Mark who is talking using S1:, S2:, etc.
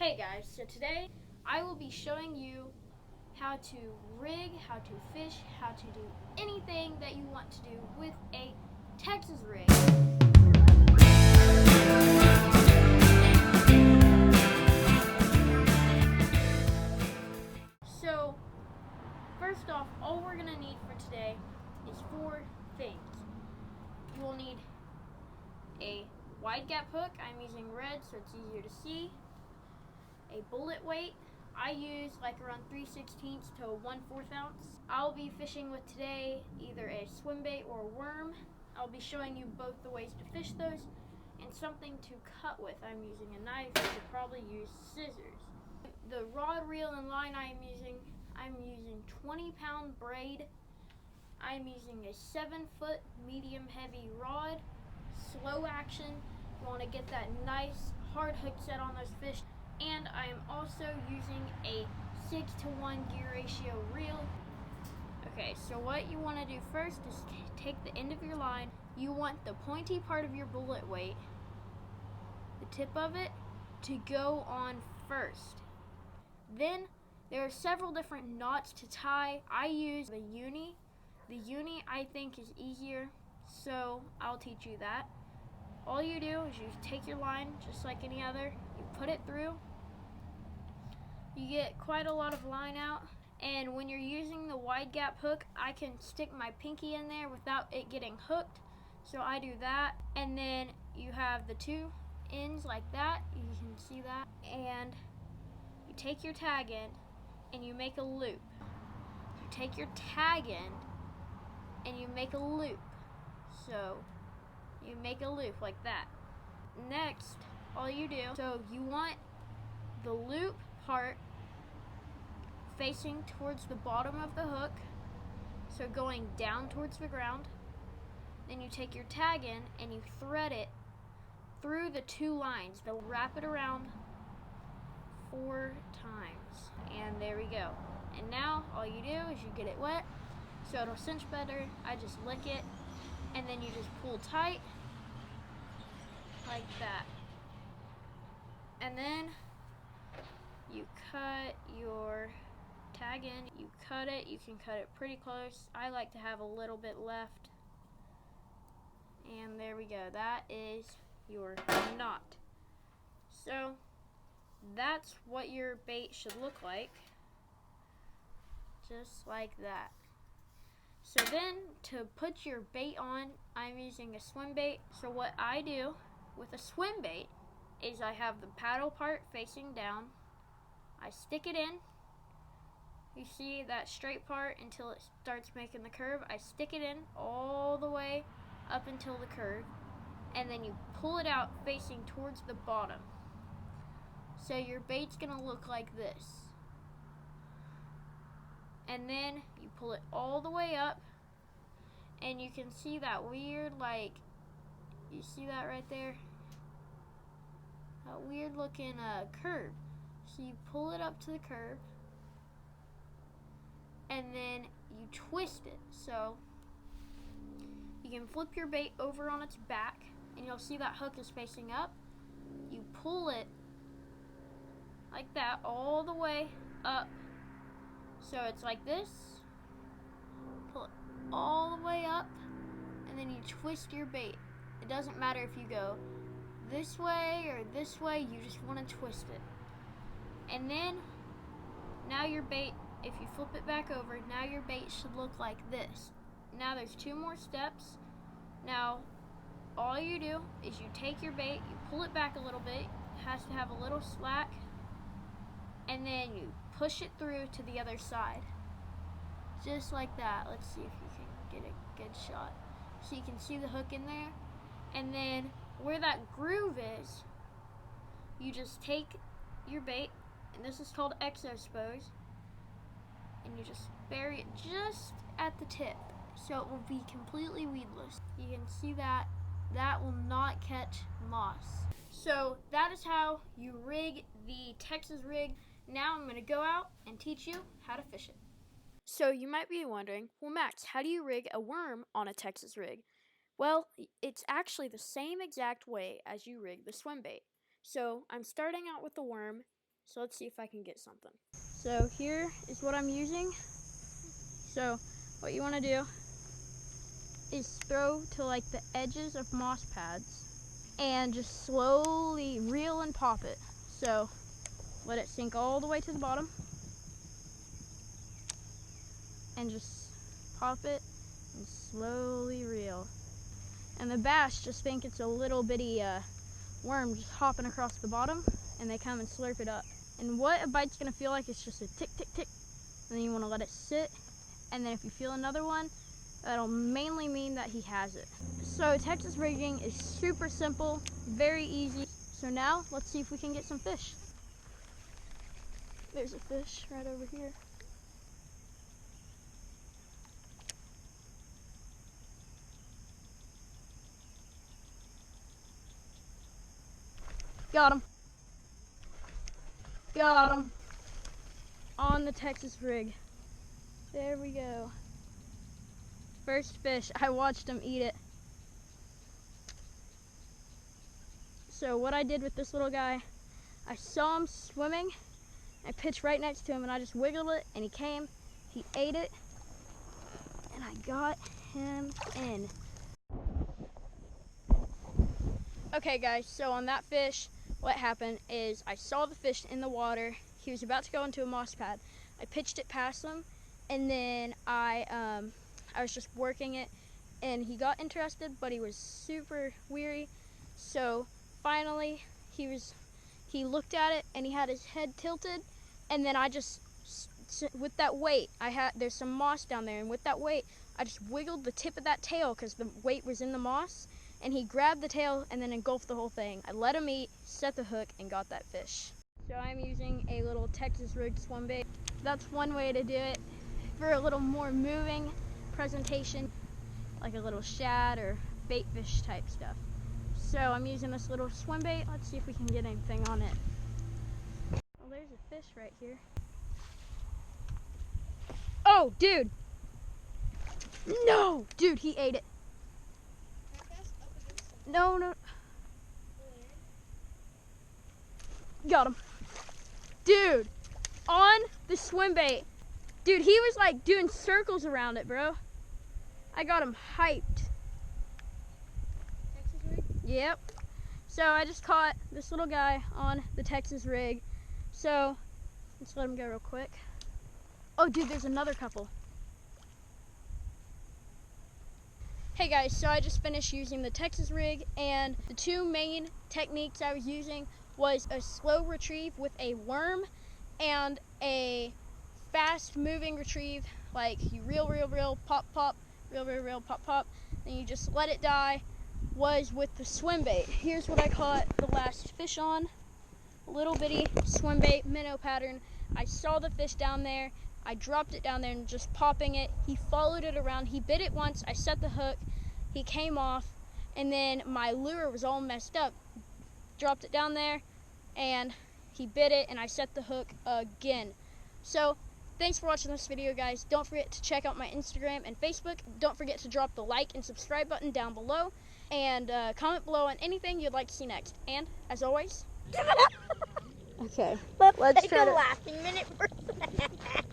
S1: Hey guys, so today I will be showing you how to rig, how to fish, how to do anything that you want to do with a Texas rig. So first off, all we're gonna need for today is 4 things. You will need a wide gap hook. I'm using red so it's easier to see. A bullet weight. I use like around 3/16 to 1/4 ounce. I'll be fishing with today either a swim bait or a worm. I'll be showing you both the ways to fish those and something to cut with. I'm using a knife. You could probably use scissors. The rod, reel, and line I'm using 20-pound braid. I'm using a 7-foot medium heavy rod, slow action. You want to get that nice hard hook set on those fish. And I am also using a 6-to-1 gear ratio reel. Okay, so what you want to do first is take the end of your line. You want the pointy part of your bullet weight, the tip of it, to go on first. Then there are several different knots to tie. I use the uni. The uni I think is easier, so I'll teach you that. All you do is you take your line just like any other, you put it through. You get quite a lot of line out, and when you're using the wide gap hook, I can stick my pinky in there without it getting hooked, so I do that. And then you have the 2 ends like that, you can see that, and you take your tag end and you make a loop. You take your tag end and you make a loop, so you make a loop like that. Next, all you do, so you want the loop part facing towards the bottom of the hook, so going down towards the ground. Then you take your tag in and you thread it through the 2 lines. They'll wrap it around 4 times, and there we go. And now all you do is you get it wet so it'll cinch better. I just lick it and then you just pull tight like that, and then you cut your tag in. You cut it, you can cut it pretty close. I like to have a little bit left, and there we go. That is your knot. So that's what your bait should look like, just like that. So then to put your bait on, I'm using a swim bait. So what I do with a swim bait is I have the paddle part facing down. I stick it in. You see that straight part until it starts making the curve. I stick it in all the way up until the curve, and then you pull it out facing towards the bottom. So your bait's gonna look like this. And then you pull it all the way up, and you can see that weird, you see that right there? That weird looking curve. So you pull it up to the curve, and then you twist it. So you can flip your bait over on its back, and you'll see that hook is facing up. You pull it like that all the way up. So it's like this. Pull it all the way up, and then you twist your bait. It doesn't matter if you go this way or this way, you just want to twist it. And then now your bait, if you flip it back over, now your bait should look like this. Now there's 2 more steps. Now all you do is you take your bait, you pull it back a little bit, it has to have a little slack, and then you push it through to the other side. Just like that. Let's see if you can get a good shot. So you can see the hook in there, and then where that groove is, you just take your bait, and this is called exospose, and you just bury it just at the tip, so it will be completely weedless. You can see that will not catch moss. So that is how you rig the Texas rig. Now I'm going to go out and teach you how to fish it. So you might be wondering, well, Max, how do you rig a worm on a Texas rig? Well, it's actually the same exact way as you rig the swim bait. So I'm starting out with the worm, So let's see if I can get something. So here is what I'm using. So what you want to do is throw to like the edges of moss pads and just slowly reel and pop it. So let it sink all the way to the bottom and just pop it and slowly reel. And the bass just think it's a little bitty worm just hopping across the bottom, and they come and slurp it up. And what a bite's gonna feel like is just a tick, tick, tick. And then you wanna let it sit. And then if you feel another one, that'll mainly mean that he has it. So Texas rigging is super simple, very easy. So now let's see if we can get some fish. There's a fish right over here. Got him. Got him. On the Texas rig. There we go. First fish. I watched him eat it. So what I did with this little guy, I saw him swimming. I pitched right next to him and I just wiggled it and he came, he ate it, and I got him in. Okay guys, so on that fish, what happened is I saw the fish in the water. He was about to go into a moss pad. I pitched it past him, and then I was just working it, and he got interested, but he was super weary. So finally, he looked at it, and he had his head tilted, and then I just, with that weight, there's some moss down there, and with that weight, I just wiggled the tip of that tail because the weight was in the moss, and he grabbed the tail and then engulfed the whole thing. I let him eat, set the hook, and got that fish. So I'm using a little Texas rig swim bait. That's one way to do it. For a little more moving presentation, like a little shad or bait fish type stuff. So I'm using this little swim bait. Let's see if we can get anything on it. Well, there's a fish right here. Oh, dude! No! Dude, he ate it. No. Got him. Dude, on the swim bait. Dude, he was like doing circles around it, bro. I got him hyped.
S2: Texas rig?
S1: Yep. So I just caught this little guy on the Texas rig. So let's let him go real quick. Oh, dude, there's another couple. Hey guys, so I just finished using the Texas rig, and the two main techniques I was using was a slow retrieve with a worm and a fast moving retrieve, like you reel, pop, reel, pop, then you just let it die, was with the swim bait. Here's what I caught the last fish on, a little bitty swim bait, minnow pattern. I saw the fish down there, I dropped it down there and just popping it. He followed it around, he bit it once, I set the hook, he came off, and then my lure was all messed up. Dropped it down there, and he bit it, and I set the hook again. So, thanks for watching this video, guys. Don't forget to check out my Instagram and Facebook. Don't forget to drop the like and subscribe button down below, and comment below on anything you'd like to see next. And, as always, okay,
S2: Let's take a laughing minute for that.